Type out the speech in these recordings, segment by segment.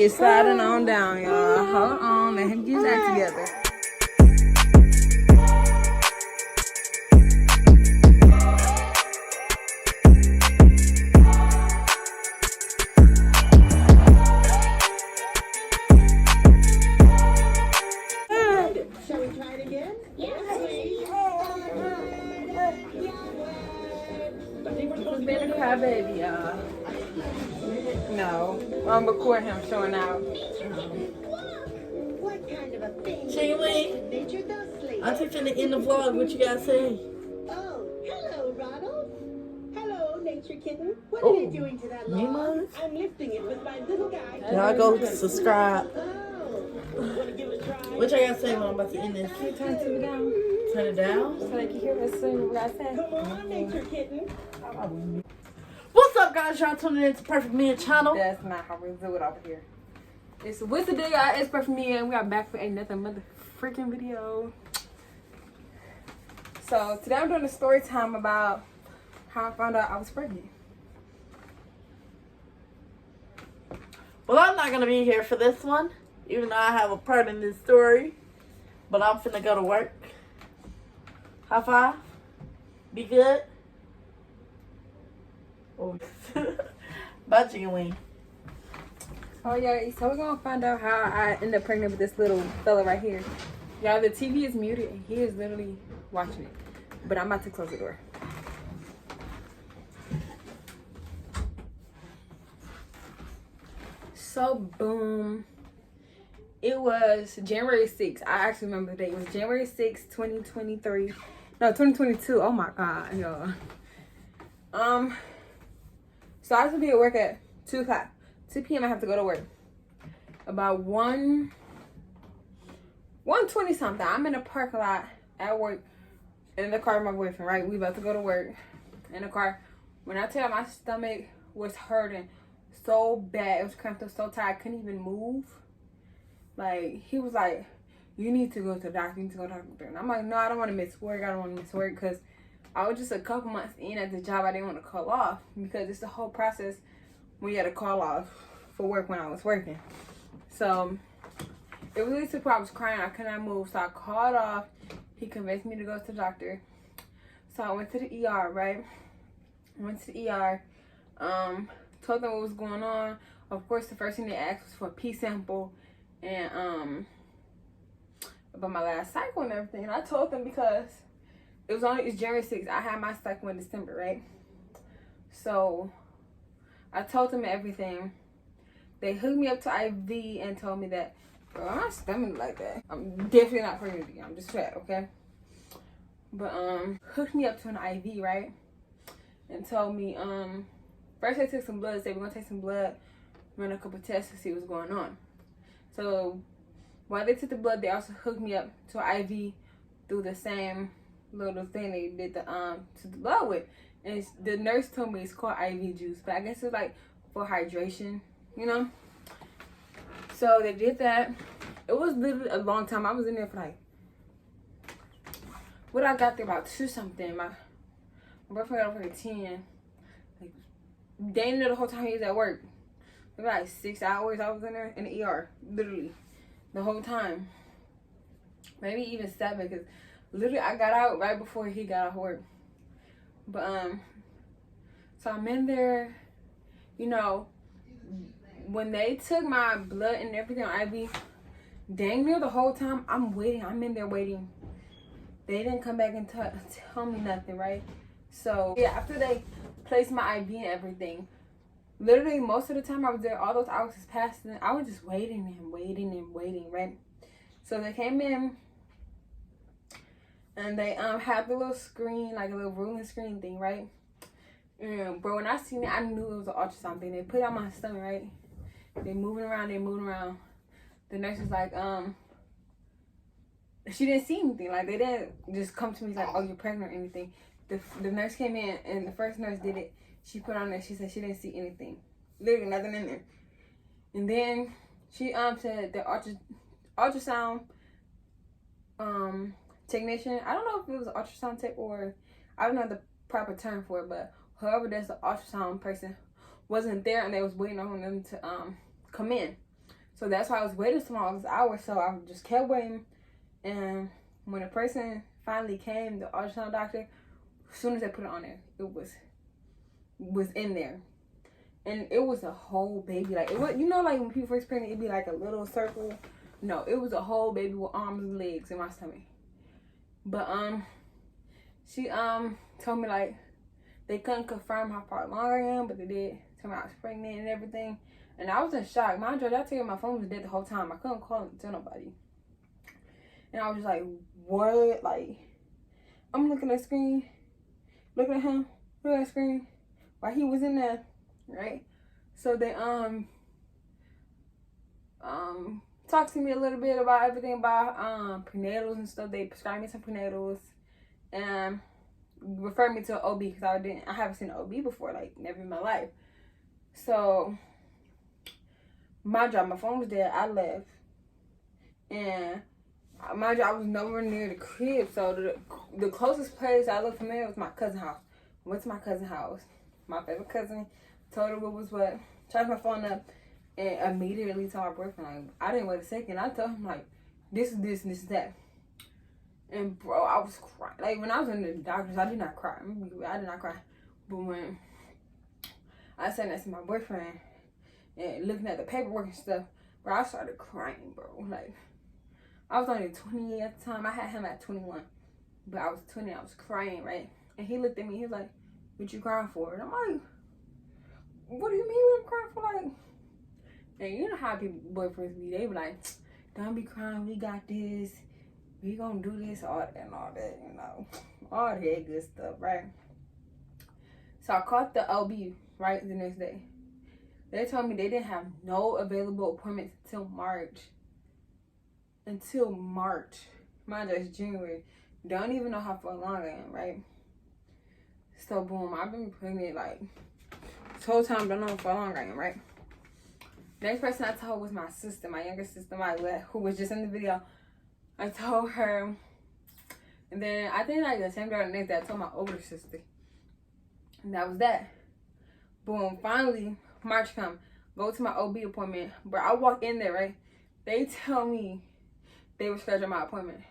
He is sliding on down, y'all. Hold on, let him get that together. Shall we try it again? Yes, please. He's been a crybaby, y'all. No, I'm recording him showing out. What kind of a thing? Ching-Ling, Nature does sleep. I'm just finna end the vlog. What you gotta say? Oh, hello, Ronald. Hello, nature kitten. What Oh, are you doing to that me, log? Mom? I'm lifting it with my little guy. Y'all go subscribe. Oh, wanna give it a try? What y'all gotta say when I'm about to end this? Can you turn the TV down Turn it down. so they can hear us soon what I say? Come on, nature kitten. What's up, guys? Y'all tuning in to Perfect Me channel. That's not how we do it over here. It's what's the day, y'all? It's Perfect Me, and we are back for another mother freaking video. So today I'm doing a story time about how I found out I was pregnant. Well, I'm not gonna be here for this one, even though I have a part in this story. But I'm finna go to work. High five. Be good. Oh. Bye, Ching-Ling. Oh yeah, so we're gonna find out how I ended up pregnant with this little fella right here. Y'all, the TV is muted and he is literally watching it. But I'm about to close the door. So boom. It was January 6th. I actually remember the date. It was January 6th, 2023. No, 2022. Oh my god, y'all. So I have to be at work at 2 o'clock. 2 p.m. I have to go to work. About 1:20 something. I'm in a parking lot at work in the car with my boyfriend, right? We about to go to work in the car. When I tell you my stomach was hurting so bad, it was cramped up so tight, I couldn't even move. Like, he was like, you need to go to the doctor, you need to go to the doctor. And I'm like, no, I don't want to miss work. I don't want to miss work because I was just a couple months in at the job I didn't want to call off because it's the whole process when you had to call off for work when I was working. So it was really to the point I was crying. I could not move. So I called off. He convinced me to go to the doctor. So I went to the ER, right? I went to the ER. Told them what was going on. Of course, the first thing they asked was for a pee sample and about my last cycle and everything. And I told them because it's January 6th. I had my cycle in December, right? So I told them everything. They hooked me up to IV and told me that, bro, my stomach like that. I'm definitely not pregnant again. I'm just fat, okay? But hooked me up to an IV, right? And told me, first they took some blood. Said we're gonna take some blood, run a couple tests to see what's going on. So while they took the blood, they also hooked me up to an IV through the same little thing they did to the blood with. And the nurse told me it's called IV juice, but I guess it's like for hydration, you know. So they did that. It was literally a long time. I was in there for like, what I got there about 2 something. My boyfriend got up for like 10. Like, they didn't know the whole time he was at work. Maybe like 6 hours I was in there in the ER, literally the whole time. Maybe even 7, because literally I got out right before he got out of work. But so I'm in there, you know. When they took my blood and everything on IV, dang near the whole time I'm waiting. I'm in there waiting. They didn't come back and tell me nothing, right? So yeah, after they placed my IV and everything, literally most of the time I was there, all those hours was passing. I was just waiting and waiting and waiting, right? So they came in and they had the little screen, like a little ruling screen thing, right? And bro, when I seen it, I knew it was an ultrasound thing. They put it on my stomach, right? They moving around. The nurse was like, she didn't see anything. Like, they didn't just come to me like, oh, you're pregnant or anything. The nurse came in, and the first nurse did it. She put on there. She said she didn't see anything. Literally nothing in there. And then she said the ultrasound technician. I don't know if it was an ultrasound tech or I don't know the proper term for it, but whoever that's the ultrasound person wasn't there, and they was waiting on them to come in. So that's why I was waiting so long, all this hour. So I just kept waiting. And when the person finally came, the ultrasound doctor, as soon as they put it on there, it was in there. And it was a whole baby. Like, it was, you know, like when people first pregnant, it'd be like a little circle. No, it was a whole baby with arms and legs in my stomach. But she told me like they couldn't confirm how far along I am, but they did tell me I was pregnant and everything. And I was in shock. Mind you, I tell you my phone was dead the whole time. I couldn't call and tell nobody. And I was just like, what? Like, I'm looking at the screen, looking at him, looking at the screen while he was in there, right? So they talked to me a little bit about everything about prenatals and stuff. They prescribed me some prenatals and referred me to an OB because I haven't seen an OB before, like never in my life. So my phone was dead. I left, and mind you, I was nowhere near the crib. So the closest place I looked familiar was my cousin's house. I went to my cousin's house. My favorite cousin, told her what was what. Charged my phone up. And immediately told my boyfriend, like, I didn't wait a second. I told him, like, this is this and this is that. And, bro, I was crying. Like, when I was in the doctors, I did not cry. I did not cry. But when I sat next to my boyfriend and looking at the paperwork and stuff, bro, I started crying, bro. Like, I was only 20 at the time. I had him at 21. But I was 20. I was crying, right? And he looked at me. He was like, what you crying for? And I'm like, what do you mean what I'm crying for? Like, and you know how people, boyfriends be, they be like, don't be crying, we got this, we gonna do this, all that and all that, you know, all that good stuff, right? So I called the OB, right, the next day. They told me they didn't have no available appointments until March. Mind you, it's January. Don't even know how far along I am, right? So boom, I've been pregnant like this whole time, don't know how far along I am, right? Next person I told was my sister, my younger sister, who was just in the video. I told her, and then I think like the same day or the next day I told my older sister. And that was that. Boom, finally, March come, go to my OB appointment. But I walk in there, right? They tell me they were scheduling my appointment.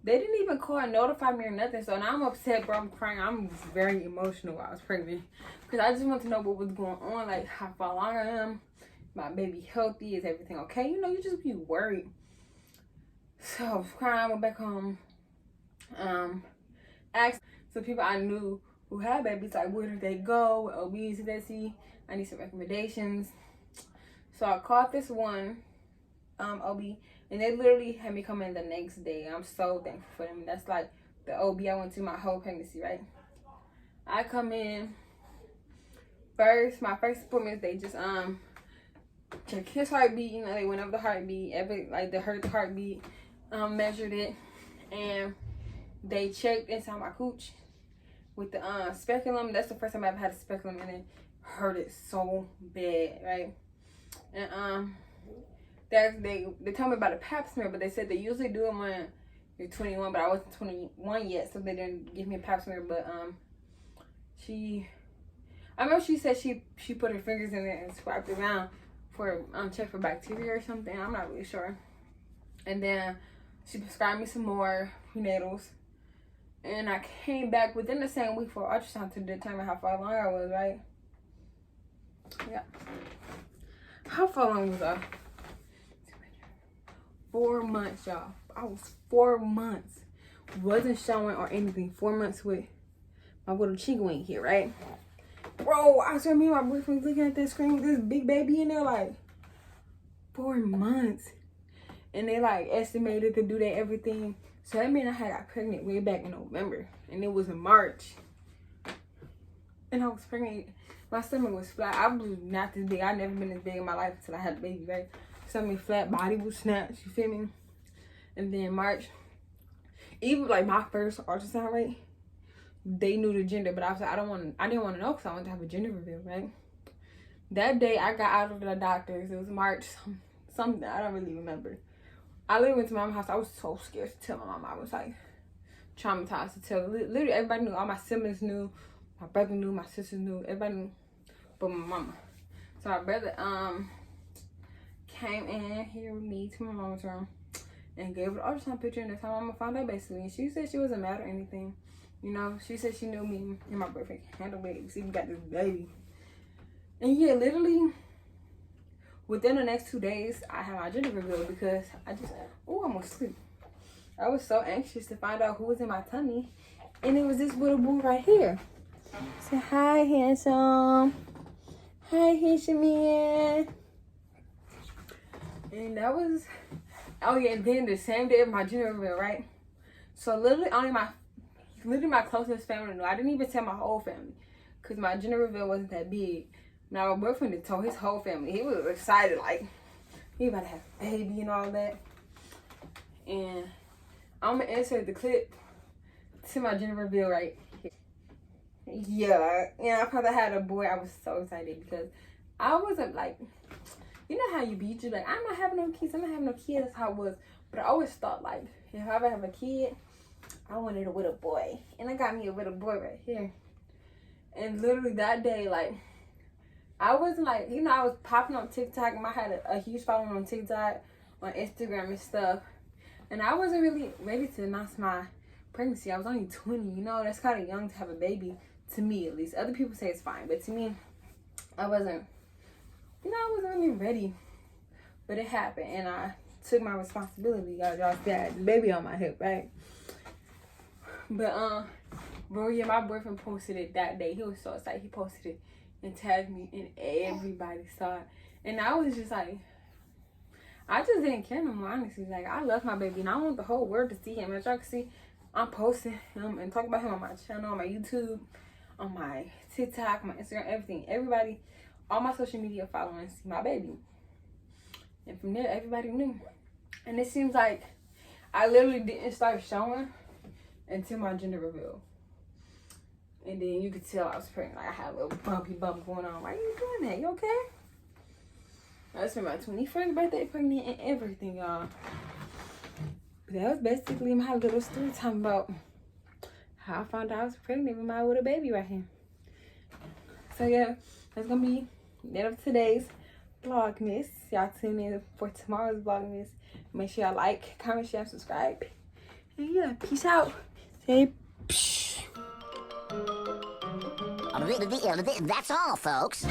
They didn't even call and notify me or nothing. So now I'm upset, bro. I'm crying. I'm very emotional while I was pregnant. Because I just want to know what was going on. Like, how far along I am. My baby healthy. Is everything okay? You know, you just be worried. So I was crying. I went back home. Asked some people I knew who had babies. Like, where did they go? What OBs did they see? I need some recommendations. So I called this one OB. And they literally had me come in the next day. I'm so thankful for them. That's like the OB I went to my whole pregnancy, right? I come in first. My first appointment, they just checked his heartbeat. You know, they went over the heartbeat, the heartbeat, measured it, and they checked inside my cooch with the speculum. That's the first time I ever had a speculum, and it hurt it so bad, right? And they told me about a pap smear, but they said they usually do them when you're 21, but I wasn't 21 yet, so they didn't give me a pap smear. But I remember she said she put her fingers in there and swiped around for check for bacteria or something. I'm not really sure. And then she prescribed me some more prenatals, and I came back within the same week for ultrasound to determine how far along I was. Right? Yeah. How far along was I? 4 months, y'all. I was 4 months. Wasn't showing or anything. 4 months with my little chico ain't here, right? Bro, I saw me and my boyfriend looking at that screen with this big baby in there, like 4 months. And they like estimated to do that everything. So that meant I had got pregnant way back in November. And it was in March. And I was pregnant. My stomach was flat. I was not this big. I've never been this big in my life until I had a baby, right? Stomach flat, body was snatched, you feel me? And then March, even like my first ultrasound, right? They knew the gender, but I was like, I didn't want to know because I wanted to have a gender reveal, right? That day I got out of the doctor's. It was March, something I don't really remember. I literally went to my mom's house. I was so scared to tell my mom. I was like traumatized to tell. Literally everybody knew. All my siblings knew. My brother knew. My sisters knew. Everybody knew, but my mama. So my brother came in here with me to my mom's room and gave her the ultrasound picture, and that's how mama found out basically. And she said she wasn't mad or anything. You know, she said she knew me and my boyfriend can handle it. See, we got this baby. And yeah, literally within the next 2 days, I had my gender reveal because I'm gonna sleep. I was so anxious to find out who was in my tummy. And it was this little boy right here. Say, hi, handsome. Hi, handsome man. And that was, oh yeah, and then the same day of my gender reveal, right? So literally only my closest family knew. I didn't even tell my whole family because my gender reveal wasn't that big. Now my boyfriend had told his whole family. He was excited, like he about to have a baby and all that. And I'm gonna insert the clip to my gender reveal right here. Yeah, and I thought I had a boy. I was so excited because I wasn't like, you know how you be, you like, I'm not having no kids, that's how it was. But I always thought like, if I ever have a kid, I wanted it with a boy. And I got me a little boy right here. And literally that day, like, I wasn't like, you know, I was popping on TikTok, and I had a huge following on TikTok, on Instagram and stuff. And I wasn't really ready to announce my pregnancy. I was only 20, you know, that's kind of young to have a baby, to me at least. Other people say it's fine, but to me, I wasn't really ready. But it happened, and I took my responsibility. Y'all see I had the baby on my hip, right? But, bro, yeah, my boyfriend posted it that day. He was so excited. He posted it and tagged me, and everybody saw it. And I was just like, I just didn't care no more, honestly. Like, I love my baby, and I want the whole world to see him. As y'all can see, I'm posting him and talking about him on my channel, on my YouTube, on my TikTok, my Instagram, everything. Everybody, all my social media followers see my baby. And from there, everybody knew. And it seems like I literally didn't start showing until my gender reveal. And then you could tell I was pregnant. Like, I had a little bumpy bump going on. Why are you doing that? You okay? I spent my 21st birthday pregnant and everything, y'all. But that was basically my little story time about how I found out I was pregnant with a baby right here. So yeah, that's gonna be the end of today's Vlogmas. Y'all tune in for tomorrow's Vlogmas. Make sure y'all like, comment, share, and subscribe. And yeah, peace out. Say psh. That's all, folks.